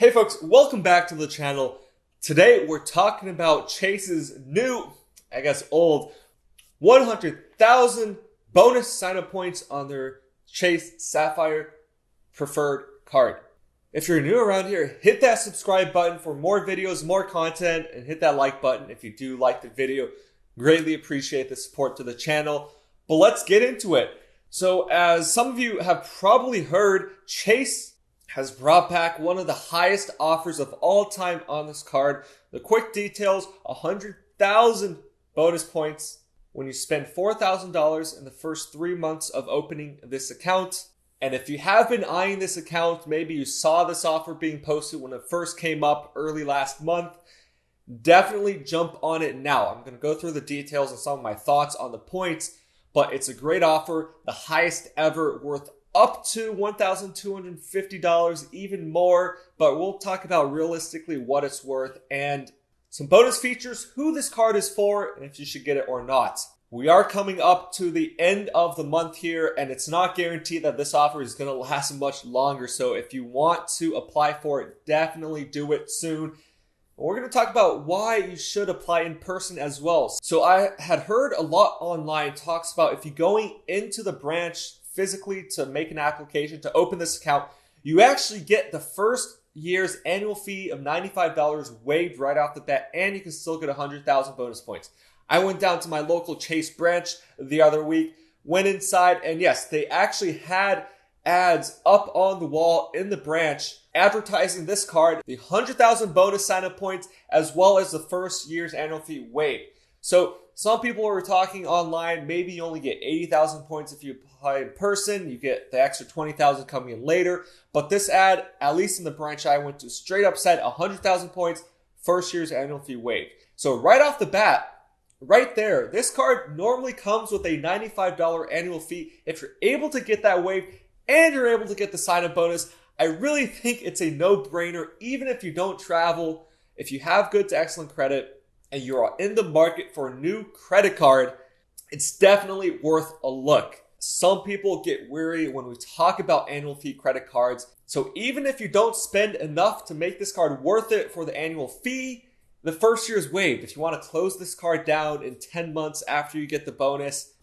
Hey folks, welcome back to the channel. Today we're talking about Chase's new, old, 100,000 bonus sign-up points on their Chase Sapphire preferred card. If you're new around here, hit that subscribe button for more videos, more content, and hit that like button if you do like the video. Greatly appreciate the support to the channel. But let's get into it. So as some of you have probably heard, Chase has brought back one of the highest offers of all time on this card. The quick details: 100,000 bonus points when you spend $4,000 in the first 3 months of opening this account. And if you have been eyeing this account, maybe you saw this offer being posted when it first came up early last month, definitely jump on it now. I'm going to go through the details and some of my thoughts on the points, but it's a great offer, the highest ever, worth up to $1,250, even more, but we'll talk about realistically what it's worth and some bonus features, who this card is for, and if you should get it or not. We are coming up to the end of the month here, and it's not guaranteed that this offer is going to last much longer, so if you want to apply for it, definitely do it soon. We're going to talk about why you should apply in person as well. So I had heard a lot online talks about if you're going into the branch physically to make an application to open this account, you actually get the first year's annual fee of $95 waived right off the bat, and you can still get 100,000 bonus points. I went down to my local Chase branch the other week, went inside, and yes, they actually had ads up on the wall in the branch advertising this card, the 100,000 bonus sign-up points, as well as the first year's annual fee waived. So some people were talking online, maybe you only get 80,000 points if you apply in person. You get the extra 20,000 coming in later. But this ad, at least in the branch I went to, straight up said 100,000 points, first year's annual fee waived. So right off the bat, right there, this card normally comes with a $95 annual fee. If you're able to get that waived and you're able to get the sign-up bonus, I really think it's a no-brainer. Even if you don't travel, if you have good to excellent credit, and you're in the market for a new credit card, it's definitely worth a look. Some people get weary when we talk about annual fee credit cards. So even if you don't spend enough to make this card worth it for the annual fee, the first year is waived. If you want to close this card down in 10 months after you get the bonus,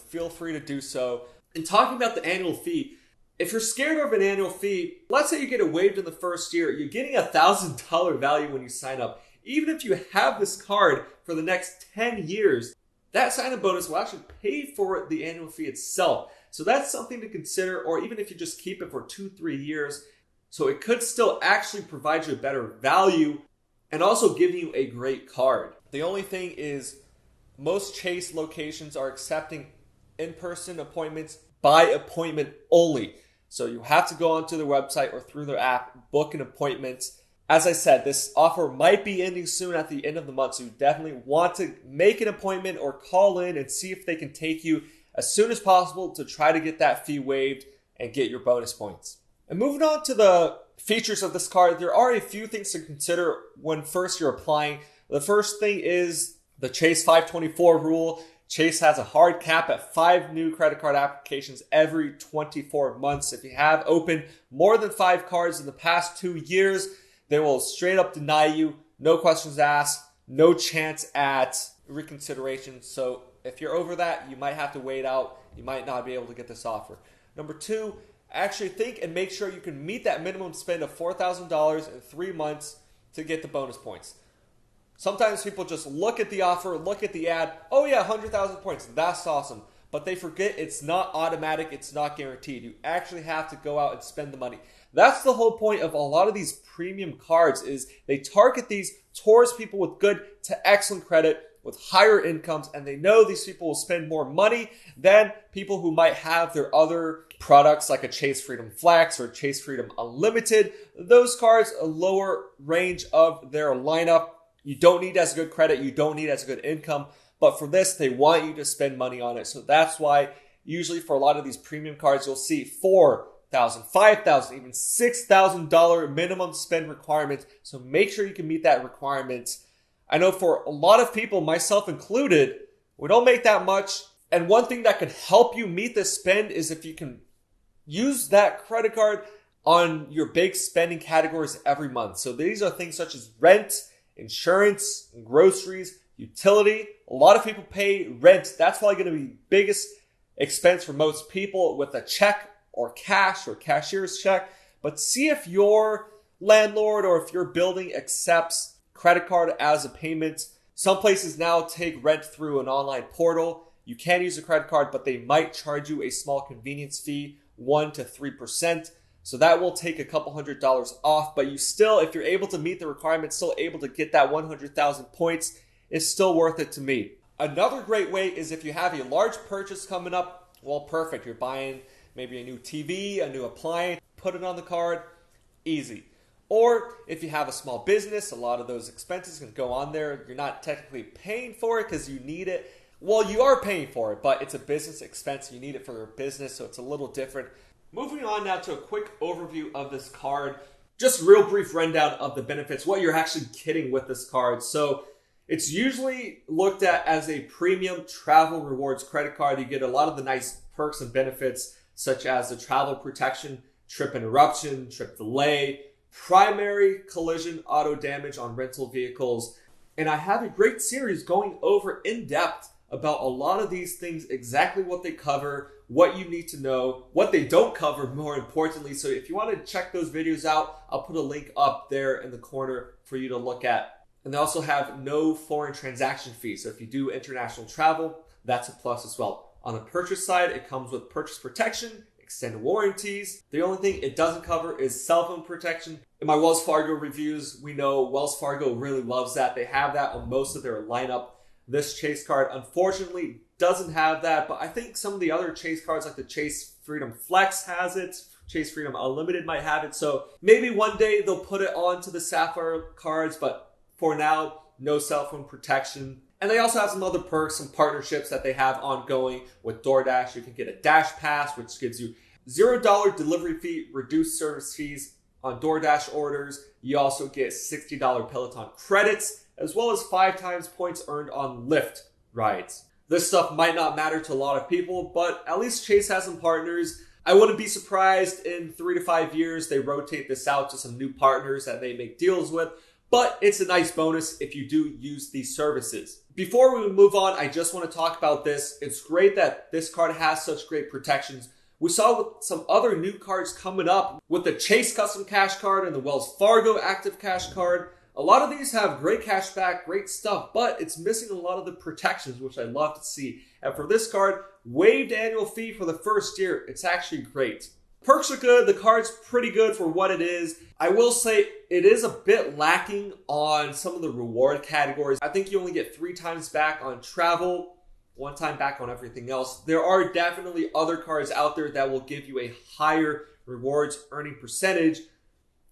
feel free to do so. And talking about the annual fee, if you're scared of an annual fee, let's say you get it waived in the first year, you're getting a $1,000 value when you sign up. Even if you have this card for the next 10 years, that sign-up bonus will actually pay for the annual fee itself. So that's something to consider, or even if you just keep it for 2-3 years. So it could still actually provide you a better value and also give you a great card. The only thing is most Chase locations are accepting in-person appointments by appointment only. So you have to go onto their website or through their app, book an appointment. As I said, this offer might be ending soon at the end of the month, so you definitely want to make an appointment or call in and see if they can take you as soon as possible to try to get that fee waived and get your bonus points. And moving on to the features of this card, there are a few things to consider when first you're applying. The first thing is the Chase 524 rule. Chase has a hard cap at 5 new credit card applications every 24 months. If you have opened more than 5 cards in the past 2 years, they will straight up deny you, no questions asked, no chance at reconsideration. So if you're over that, you might have to wait out. You might not be able to get this offer. Number 2, actually think and make sure you can meet that minimum spend of $4,000 in 3 months to get the bonus points. Sometimes people just look at the offer, look at the ad, oh yeah, 100,000 points, that's awesome. But they forget it's not automatic, it's not guaranteed. You actually have to go out and spend the money. That's the whole point of a lot of these premium cards, is they target these towards people with good to excellent credit, with higher incomes, and they know these people will spend more money than people who might have their other products like a Chase Freedom Flex or Chase Freedom Unlimited. Those cards, a lower range of their lineup. You don't need as good credit, you don't need as good income, but for this, they want you to spend money on it. So that's why usually for a lot of these premium cards, you'll see $4,000, $5,000, even $6,000 minimum spend requirements. So make sure you can meet that requirement. I know for a lot of people, myself included, we don't make that much. And one thing that could help you meet this spend is if you can use that credit card on your big spending categories every month. So these are things such as rent, insurance, groceries, utility. A lot of people pay rent. That's probably going to be the biggest expense for most people with a check or cash or cashier's check. But see if your landlord or if your building accepts credit card as a payment. Some places now take rent through an online portal. You can use a credit card, but they might charge you a small convenience fee, 1 to 3%. So that will take a couple $100s off, but you still, if you're able to meet the requirements, still able to get that 100,000 points, it's still worth it to me. Another great way is if you have a large purchase coming up, well, perfect. You're buying maybe a new TV, a new appliance, put it on the card, easy. Or if you have a small business, a lot of those expenses can go on there. You're not technically paying for it because you need it. Well, you are paying for it, but it's a business expense. You need it for your business, so it's a little different. Moving on now to a quick overview of this card. Just real brief rundown of the benefits, what you're actually getting with this card. So it's usually looked at as a premium travel rewards credit card. You get a lot of the nice perks and benefits, such as the travel protection, trip interruption, trip delay, primary collision auto damage on rental vehicles. And I have a great series going over in depth about a lot of these things, exactly what they cover, what you need to know, what they don't cover more importantly. So if you want to check those videos out, I'll put a link up there in the corner for you to look at. And they also have no foreign transaction fees. So if you do international travel, that's a plus as well. On the purchase side, it comes with purchase protection, extended warranties. The only thing it doesn't cover is cell phone protection. In my Wells Fargo reviews, we know Wells Fargo really loves that. They have that on most of their lineup. This Chase card, unfortunately, doesn't have that, but I think some of the other Chase cards like the Chase Freedom Flex has it. Chase Freedom Unlimited might have it. So maybe one day they'll put it onto the Sapphire cards, but for now, no cell phone protection. And they also have some other perks, some partnerships that they have ongoing with DoorDash. You can get a Dash Pass, which gives you $0 delivery fee, reduced service fees on DoorDash orders. You also get $60 Peloton credits, as well as 5 times points earned on Lyft rides. This stuff might not matter to a lot of people, but at least Chase has some partners. I wouldn't be surprised in 3 to 5 years they rotate this out to some new partners that they make deals with, but it's a nice bonus if you do use these services. Before we move on, I just want to talk about this. It's great that this card has such great protections. We saw with some other new cards coming up with the Chase Custom Cash Card and the Wells Fargo Active Cash Card. A lot of these have great cash back, great stuff, but it's missing a lot of the protections, which I love to see. And for this card, waived annual fee for the first year. It's actually great. Perks are good. The card's pretty good for what it is. I will say it is a bit lacking on some of the reward categories. I think you only get 3 times back on travel, 1 time back on everything else. There are definitely other cards out there that will give you a higher rewards earning percentage.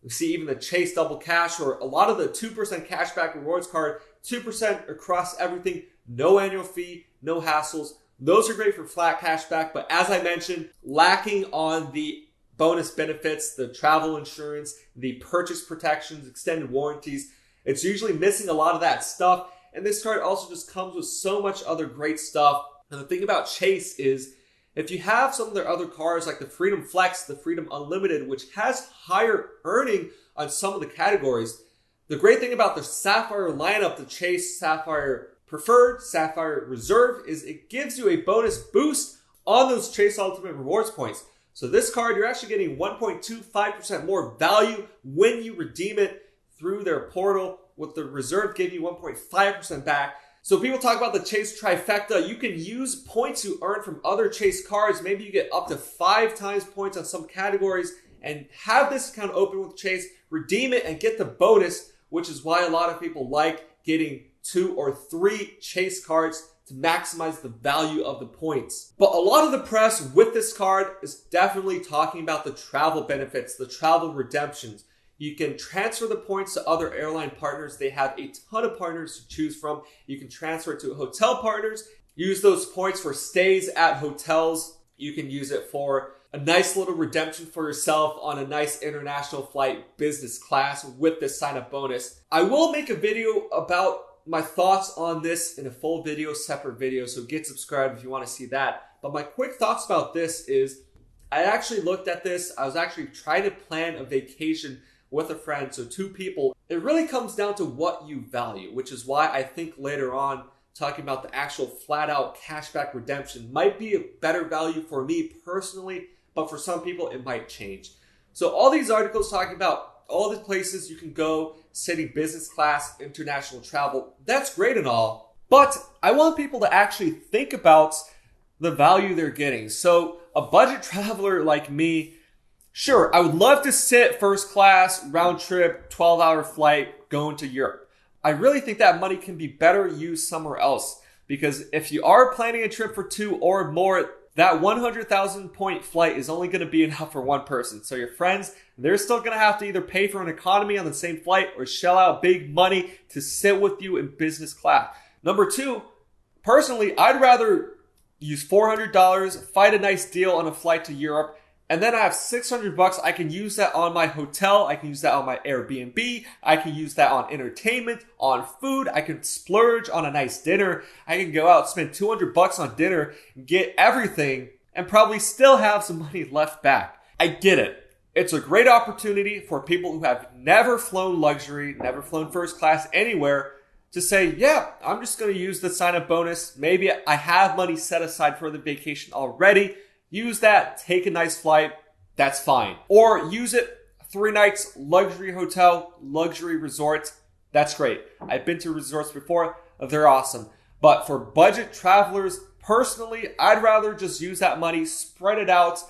You see even the Chase Double Cash or a lot of the 2% cashback rewards card, 2% across everything, no annual fee, no hassles. Those are great for flat cashback, but as I mentioned, lacking on the bonus benefits, the travel insurance, the purchase protections, extended warranties. It's usually missing a lot of that stuff. And this card also just comes with so much other great stuff. And the thing about Chase is if you have some of their other cards like the Freedom Flex, the Freedom Unlimited, which has higher earning on some of the categories, the great thing about the Sapphire lineup, the Chase Sapphire Preferred, Sapphire Reserve, is it gives you a bonus boost on those Chase Ultimate Rewards points. So this card, you're actually getting 1.25% more value when you redeem it through their portal, with the Reserve giving you 1.5% back. So people talk about the Chase trifecta. You can use points you earn from other Chase cards. Maybe you get up to 5 times points on some categories and have this account open with Chase, redeem it and get the bonus, which is why a lot of people like getting 2 or 3 Chase cards to maximize the value of the points. But a lot of the press with this card is definitely talking about the travel benefits, the travel redemptions. You can transfer the points to other airline partners. They have a ton of partners to choose from. You can transfer it to hotel partners, use those points for stays at hotels. You can use it for a nice little redemption for yourself on a nice international flight business class with this sign-up bonus. I will make a video about my thoughts on this in a full video, separate video, so get subscribed if you want to see that. But my quick thoughts about this is, I actually looked at this. I was actually trying to plan a vacation with a friend, so 2 people. It really comes down to what you value, which is why I think later on talking about the actual flat out cashback redemption might be a better value for me personally, but for some people it might change. So all these articles talking about all the places you can go, sitting business class, international travel, that's great and all, but I want people to actually think about the value they're getting. So a budget traveler like me, sure, I would love to sit first class, round trip, 12-hour flight, going to Europe. I really think that money can be better used somewhere else, because if you are planning a trip for 2 or more, that 100,000 point flight is only going to be enough for 1 person. So your friends, they're still going to have to either pay for an economy on the same flight or shell out big money to sit with you in business class. Number 2, personally, I'd rather use $400, find a nice deal on a flight to Europe, and then I have $600. I can use that on my hotel. I can use that on my Airbnb. I can use that on entertainment, on food. I can splurge on a nice dinner. I can go out, spend $200 on dinner, get everything, and probably still have some money left back. I get it. It's a great opportunity for people who have never flown luxury, never flown first class anywhere, to say, yeah, I'm just going to use the sign-up bonus. Maybe I have money set aside for the vacation already. Use that, take a nice flight, that's fine. Or use it 3 nights, luxury hotel, luxury resorts, that's great. I've been to resorts before, they're awesome. But for budget travelers, personally, I'd rather just use that money, spread it out.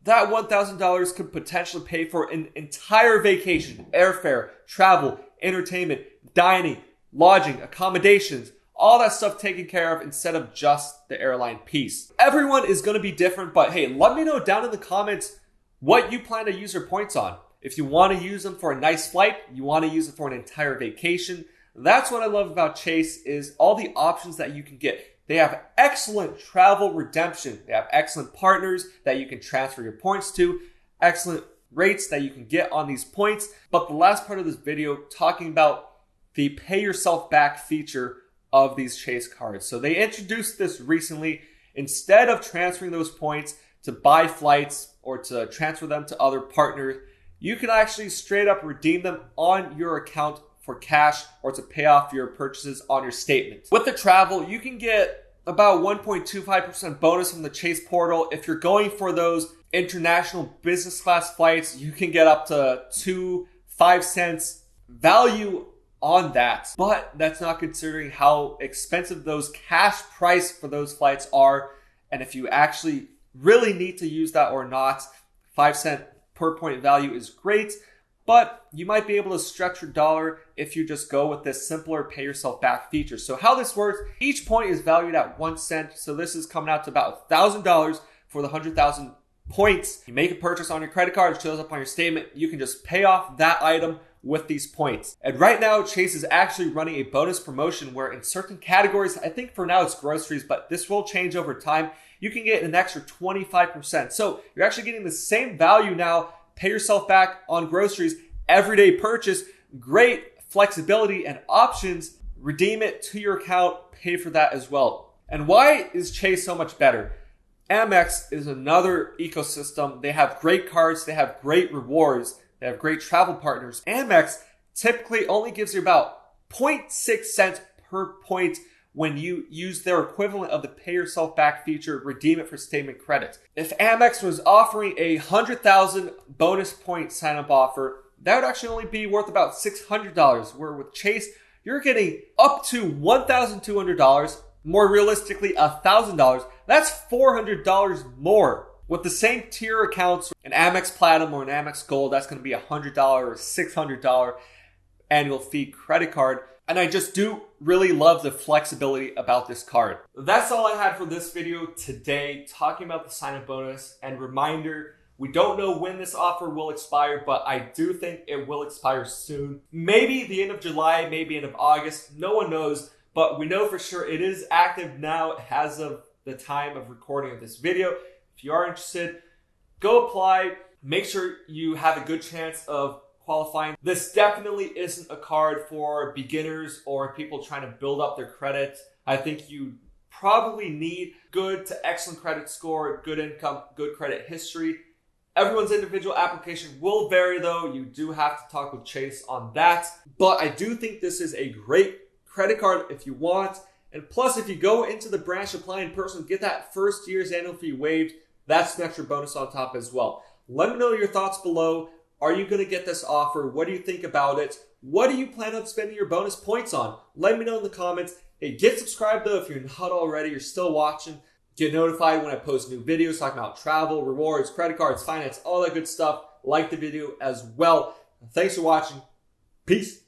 That $1,000 could potentially pay for an entire vacation, airfare, travel, entertainment, dining, lodging, accommodations, all that stuff taken care of instead of just the airline piece. Everyone is going to be different, but hey, let me know down in the comments what you plan to use your points on. If you want to use them for a nice flight, you want to use it for an entire vacation. That's what I love about Chase, is all the options that you can get. They have excellent travel redemption. They have excellent partners that you can transfer your points to, excellent rates that you can get on these points. But the last part of this video, talking about the pay yourself back feature of these Chase cards. So they introduced this recently. Instead of transferring those points to buy flights or to transfer them to other partners, you can actually straight up redeem them on your account for cash or to pay off your purchases on your statement. With the travel, you can get about 1.25% bonus from the Chase portal. If you're going for those international business class flights, you can get up to 5 cents value on that. But that's not considering how expensive those cash price for those flights are, and if you actually really need to use that or not. 5 cent per point value is great, but you might be able to stretch your dollar if you just go with this simpler pay yourself back feature. So how this works, each point is valued at 1 cent. So this is coming out to about $1,000 for the 100,000 points. You make a purchase on your credit card, it shows up on your statement. You can just pay off that item with these points. And right now, Chase is actually running a bonus promotion where in certain categories, I think for now it's groceries, but this will change over time, you can get an extra 25%. So you're actually getting the same value now, pay yourself back on groceries, everyday purchase, great flexibility and options, redeem it to your account, pay for that as well. And why is Chase so much better? Amex is another ecosystem. They have great cards, they have great rewards, they have great travel partners. Amex typically only gives you about 0.6 cents per point when you use their equivalent of the pay yourself back feature, redeem it for statement credit. If Amex was offering a 100,000 bonus point sign up offer, that would actually only be worth about $600, where with Chase, you're getting up to $1,200, more realistically, $1,000. That's $400 more. With the same tier accounts, an Amex Platinum or an Amex Gold, that's going to be $100 or $600 annual fee credit card. And I just do really love the flexibility about this card. That's all I had for this video today, talking about the sign-up bonus. And reminder, we don't know when this offer will expire, but I do think it will expire soon. Maybe the end of July, maybe end of August. No one knows, but we know for sure it is active now as of the time of recording of this video. If you are interested, go apply. Make sure you have a good chance of qualifying. This definitely isn't a card for beginners or people trying to build up their credit. I think you probably need good to excellent credit score, good income, good credit history. Everyone's individual application will vary though. You do have to talk with Chase on that. But I do think this is a great credit card if you want. And plus, if you go into the branch apply in person, get that first year's annual fee waived. That's an extra bonus on top as well. Let me know your thoughts below. Are you going to get this offer? What do you think about it? What do you plan on spending your bonus points on? Let me know in the comments. Hey, get subscribed though if you're not already. You're still watching. Get notified when I post new videos talking about travel, rewards, credit cards, finance, all that good stuff. Like the video as well. Thanks for watching. Peace.